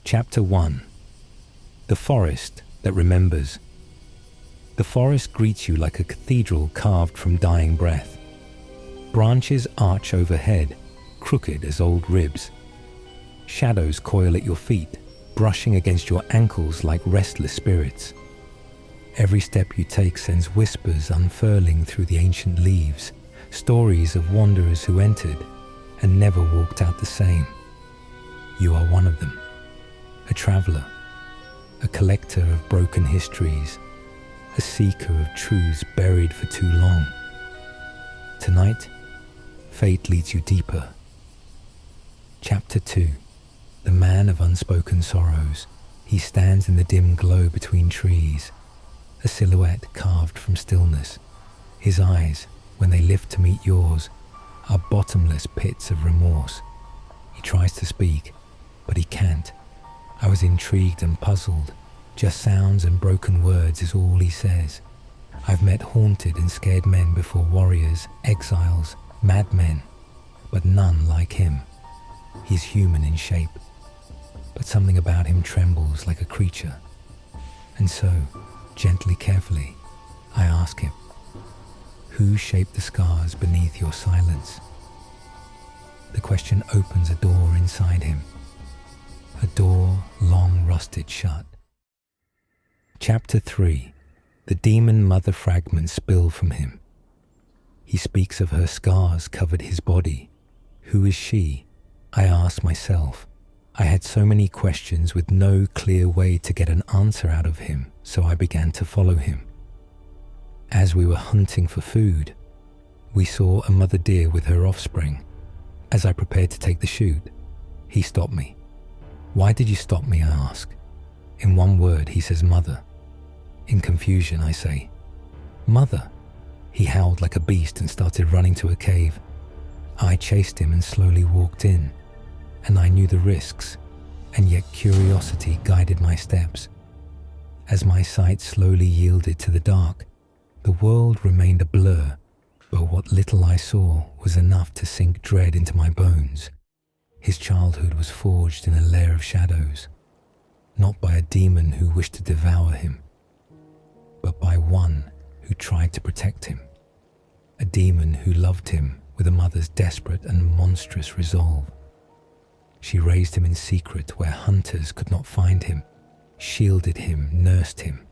Chapter 1. The Forest That Remembers. The forest greets you like a cathedral carved from dying breath. Branches arch overhead, crooked as old ribs. Shadows coil at your feet, brushing against your ankles like restless spirits. Every step you take sends whispers unfurling through the ancient leaves, stories of wanderers who entered and never walked out the same. You are one of them, a traveler, a collector of broken histories, a seeker of truths buried for too long. Tonight, fate leads you deeper. Chapter 2. The man of unspoken sorrows. He stands in the dim glow between trees, a silhouette carved from stillness. His eyes, when they lift to meet yours, are bottomless pits of remorse. He tries to speak, but he can't. I was intrigued and puzzled. Just sounds and broken words is all he says. I've met haunted and scared men before, warriors, exiles, madmen, but none like him. He's human in shape, but something about him trembles like a creature. And so, gently, carefully, I ask him, who shaped the scars beneath your silence? The question opens a door inside him, a door long rusted shut. Chapter 3. The demon mother fragments spill from him. He speaks of her scars covered his body. Who is she? I asked myself. I had so many questions with no clear way to get an answer out of him, so I began to follow him. As we were hunting for food, we saw a mother deer with her offspring. As I prepared to take the shoot, he stopped me. Why did you stop me? I ask. In one word, he says mother. In confusion, I say, mother. He howled like a beast and started running to a cave. I chased him and slowly walked in, and I knew the risks, and yet curiosity guided my steps. As my sight slowly yielded to the dark, the world remained a blur, but what little I saw was enough to sink dread into my bones. His childhood was forged in a lair of shadows, not by a demon who wished to devour him, but by one who tried to protect him, a demon who loved him with a mother's desperate and monstrous resolve. She raised him in secret where hunters could not find him, shielded him, nursed him,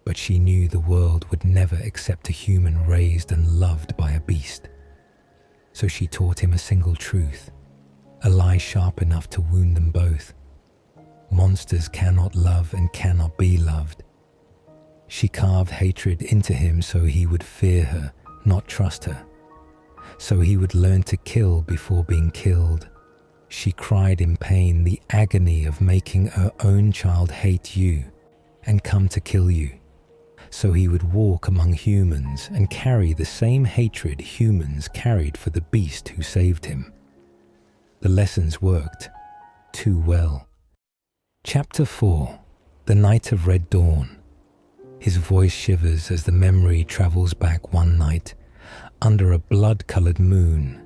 but she knew the world would never accept a human raised and loved by a beast. So she taught him a single truth, a lie sharp enough to wound them both. Monsters cannot love and cannot be loved. She carved hatred into him so he would fear her, not trust her. So he would learn to kill before being killed. She cried in pain the agony of making her own child hate you and come to kill you. So he would walk among humans and carry the same hatred humans carried for the beast who saved him. The lessons worked too well. Chapter 4. The Night of Red Dawn. His voice shivers as the memory travels back one night. Under a blood-colored moon,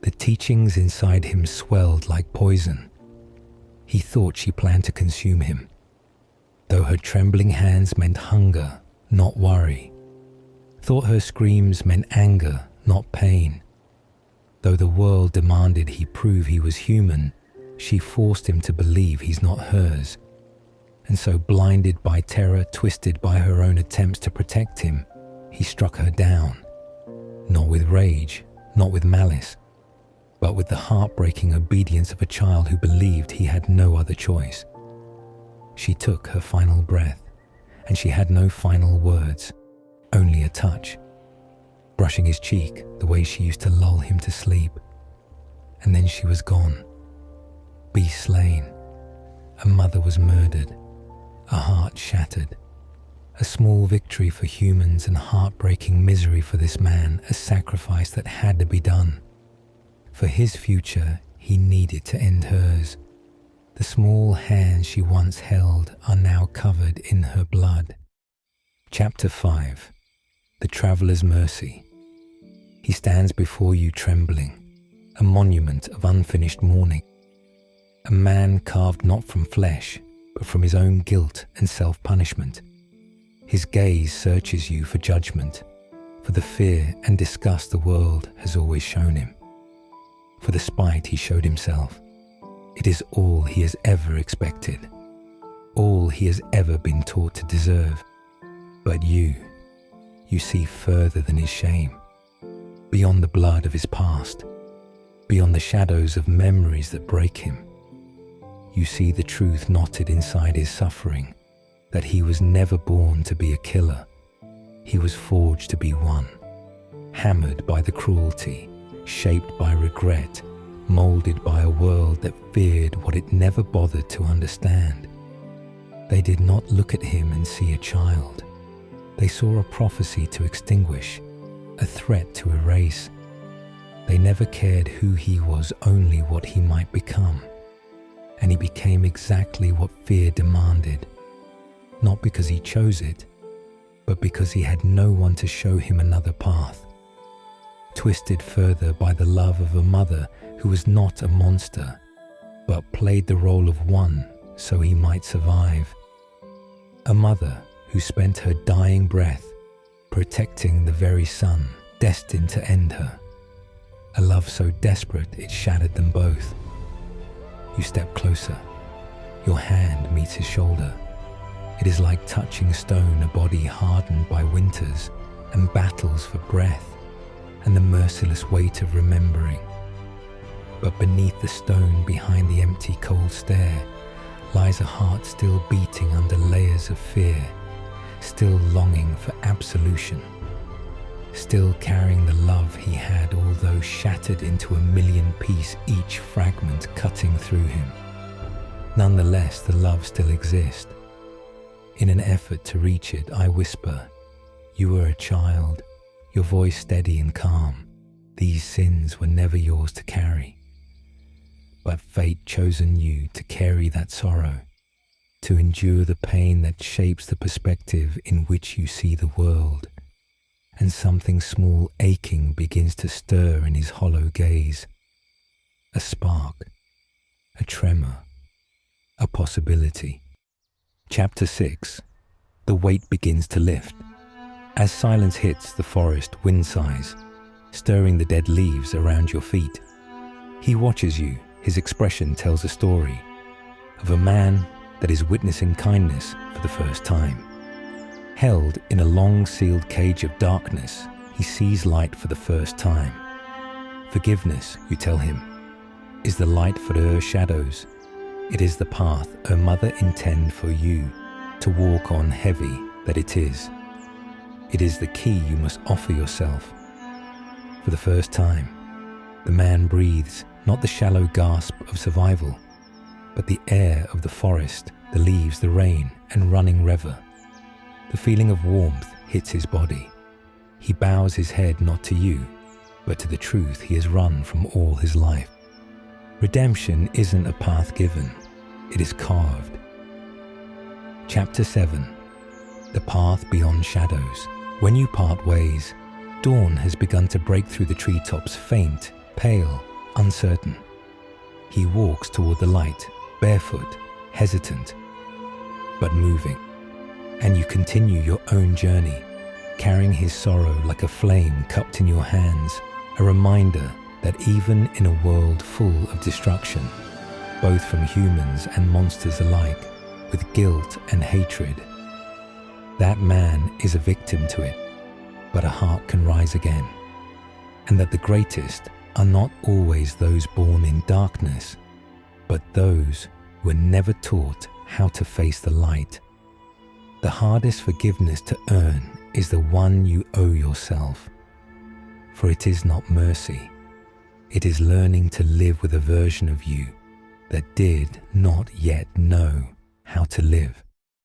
the teachings inside him swelled like poison. He thought she planned to consume him, though her trembling hands meant hunger, not worry. Thought her screams meant anger, not pain. Though the world demanded he prove he was human, she forced him to believe he's not hers. And so, blinded by terror, twisted by her own attempts to protect him, he struck her down. Not with rage, not with malice, but with the heartbreaking obedience of a child who believed he had no other choice. She took her final breath, and she had no final words, only a touch, brushing his cheek the way she used to lull him to sleep. And then she was gone. Beast slain. A mother was murdered. A heart shattered. A small victory for humans and heartbreaking misery for this man, a sacrifice that had to be done. For his future, he needed to end hers. The small hands she once held are now covered in her blood. Chapter 5. The Traveler's Mercy. He stands before you trembling, a monument of unfinished mourning. a man carved not from flesh, but from his own guilt and self-punishment. His gaze searches you for judgment, for the fear and disgust the world has always shown him, for the spite he showed himself. It is all he has ever expected, all he has ever been taught to deserve. But you see further than his shame, beyond the blood of his past, beyond the shadows of memories that break him. You see the truth knotted inside his suffering, that he was never born to be a killer. He was forged to be one, hammered by the cruelty, shaped by regret, molded by a world that feared what it never bothered to understand. They did not look at him and see a child. They saw a prophecy to extinguish, a threat to erase. They never cared who he was, only what he might become. And he became exactly what fear demanded, not because he chose it, but because he had no one to show him another path. Twisted further by the love of a mother who was not a monster, but played the role of one so he might survive. A mother who spent her dying breath protecting the very sun destined to end her. A love so desperate it shattered them both. You step closer. Your hand meets his shoulder. It is like touching stone, a body hardened by winters and battles for breath and the merciless weight of remembering. But beneath the stone, behind the empty cold stare, lies a heart still beating under layers of fear, still longing for absolution, still carrying the love he had, although shattered into a million pieces, each fragment cutting through him. Nonetheless, the love still exists. In an effort to reach it, I whisper, "You were a child," your voice steady and calm. These sins were never yours to carry. But fate chosen you to carry that sorrow, to endure the pain that shapes the perspective in which you see the world. And something small aching begins to stir in his hollow gaze. A spark, a tremor, a possibility. Chapter 6. The weight begins to lift. As silence hits the forest wind sighs, stirring the dead leaves around your feet. He watches you. His expression tells a story of a man that is witnessing kindness for the first time. Held in a long sealed cage of darkness, he sees light for the first time. Forgiveness, you tell him, is the light for her shadows. It is the path her mother intended for you to walk on, heavy that it is. It is the key you must offer yourself. For the first time, the man breathes not the shallow gasp of survival, but the air of the forest, the leaves, the rain, and running river. The feeling of warmth hits his body. He bows his head not to you, but to the truth he has run from all his life. Redemption isn't a path given, it is carved. Chapter 7. The path beyond shadows. When you part ways, dawn has begun to break through the treetops, faint, pale, uncertain. He walks toward the light, barefoot, hesitant, but moving. And you continue your own journey, carrying his sorrow like a flame cupped in your hands, a reminder that even in a world full of destruction, both from humans and monsters alike, with guilt and hatred, that man is a victim to it, but a heart can rise again. And that the greatest are not always those born in darkness, but those who were never taught how to face the light. The hardest forgiveness to earn is the one you owe yourself. For it is not mercy. It is learning to live with a version of you that did not yet know how to live.